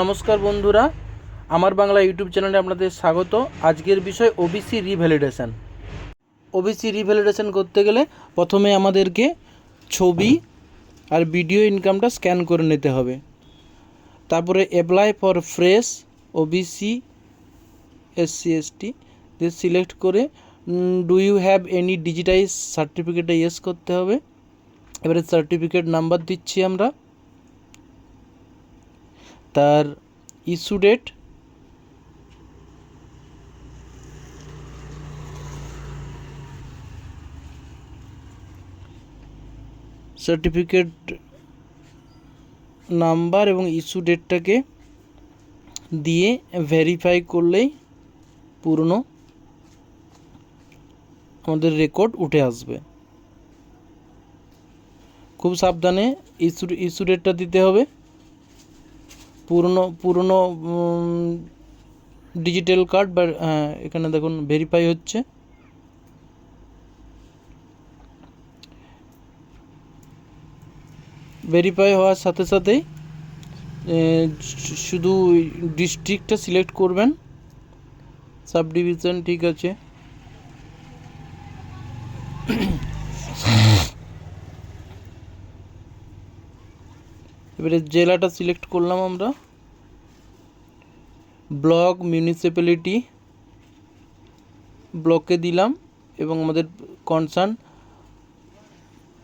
নমস্কার বন্ধুরা, আমার বাংলা ইউটিউব চ্যানেলে আপনাদের স্বাগত। আজকের বিষয় ওবিসি রিভ্যালিডেশন। ওবিসি রিভ্যালিডেশন করতে গেলে প্রথমে আমাদেরকে ছবি আর ভিডিও ইনকামটা স্ক্যান করে নিতে হবে। তারপরে apply for fresh OBC SC ST দিয়ে সিলেক্ট করে do you have any digitise সার্টিফিকেটে ইয়েস করতে হবে। এবারে সার্টিফিকেট নাম্বার দিচ্ছি আমরা, তার ইস্যু ডেট, সার্টিফিকেট নাম্বার এবং ইস্যু ডেটটাকে দিয়ে ভেরিফাই করলেই পুরনো আমাদের রেকর্ড উঠে আসবে। খুব সাবধানে ইস্যু ডেটটা দিতে হবে। পুরনো ডিজিটাল কার্ড বা এখানে দেখুন ভেরিফাই হচ্ছে। ভেরিফাই হওয়ার সাথে সাথেই শুধু ডিস্ট্রিক্টটা সিলেক্ট করবেন, সাব ডিভিশন ঠিক আছে। এবারে জেলাটা সিলেক্ট করলাম আমরা, ব্লক মিউনিসিপ্যালিটি ব্লকে দিলাম এবং আমাদের কনসার্ন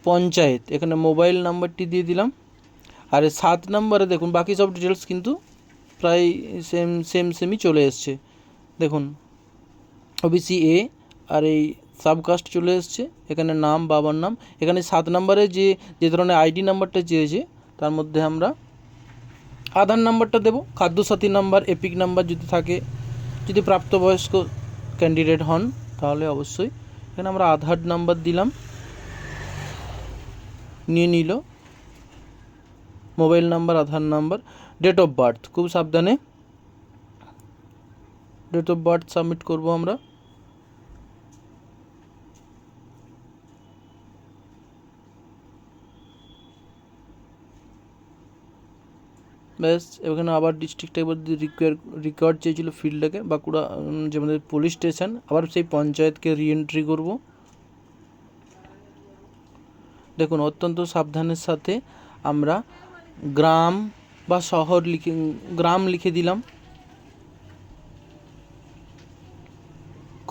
পঞ্চায়েত, এখানে মোবাইল নাম্বারটি দিয়ে দিলাম। আর 7 নম্বরে দেখুন বাকি সব ডিটেলস কিন্তু প্রায় সেমই চলে এসছে। দেখুন ওবিসি এ আর এই সাবকাস্ট চলে এসছে, এখানে নাম, বাবার নাম। এখানে 7 নম্বরে যে ধরনের আইডি নাম্বারটা চেয়েছে তার মধ্যে আমরা আধার নাম্বারটা দেব, খাদ্যসাথী নাম্বার, এপিক নাম্বার যদি থাকে, যদি প্রাপ্তবয়স্ক ক্যান্ডিডেট হন তাহলে অবশ্যই। এখানে আমরা আধার নাম্বার দিলাম, নিয়ে নিল mobile number, Aadhaar number. Date of birth খুব সাবধানে ডেট অফ বার্থ সাবমিট করব আমরা। ব্যাস, এখানে আবার ডিস্ট্রিক্টটা একবার রিকোয়ার্ড চেয়েছিল ফিল্ডটাকে, বাঁকুড়া যে আমাদের পুলিশ স্টেশন, আবার সেই পঞ্চায়েতকে রিএন্ট্রি করব। দেখুন অত্যন্ত সাবধানের সাথে আমরা গ্রাম বা শহর গ্রাম লিখে দিলাম,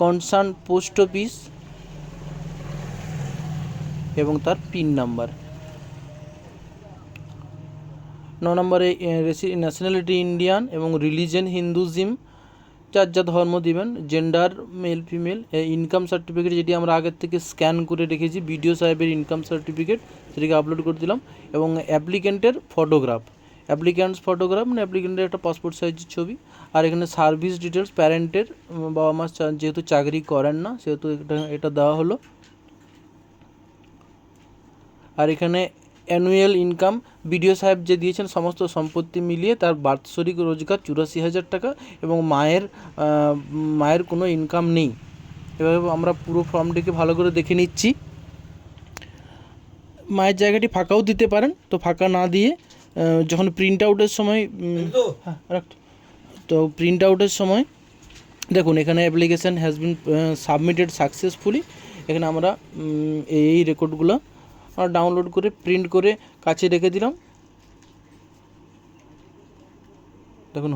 কনসার্ন পোস্ট অফিস এবং তার পিন নাম্বার। 9 নম্বরে ন্যাশনালিটি ইন্ডিয়ান এবং রিলিজিয়ন হিন্দুইজম, যার যা ধর্ম দিবেন, gender male female. Income certificate যেটি আমরা আগের থেকে স্ক্যান করে রেখেছি, বিডিও সাহেবের ইনকাম সার্টিফিকেট, সেটিকে আপলোড করে দিলাম। এবং অ্যাপ্লিক্যান্টের ফটোগ্রাফ, মানে অ্যাপ্লিক্যান্টের একটা পাসপোর্ট সাইজের ছবি। আর এখানে সার্ভিস ডিটেলস, প্যারেন্টের, বাবা মা যেহেতু চাকরি করেন না সেহেতু এটা দেওয়া হলো। আর এখানে অ্যানুয়াল ইনকাম বিডিও সাহেব যে দিয়েছেন সমস্ত সম্পত্তি মিলিয়ে তার বাৎসরিক রোজগার 84,000 টাকা এবং মায়ের কোনো ইনকাম নেই। এভাবে আমরা পুরো ফর্মটিকে ভালো করে দেখে নিচ্ছি। মায়ের জায়গাটি ফাঁকাও দিতে পারেন, তো ফাঁকা না দিয়ে যখন প্রিন্ট আউটের সময় প্রিন্ট আউটের সময় দেখুন এখানে application has been submitted successfully. এখানে আমরা এই রেকর্ডগুলো ডাউনলোড করে প্রিন্ট করে কাছে রেখে দিলাম। দেখুন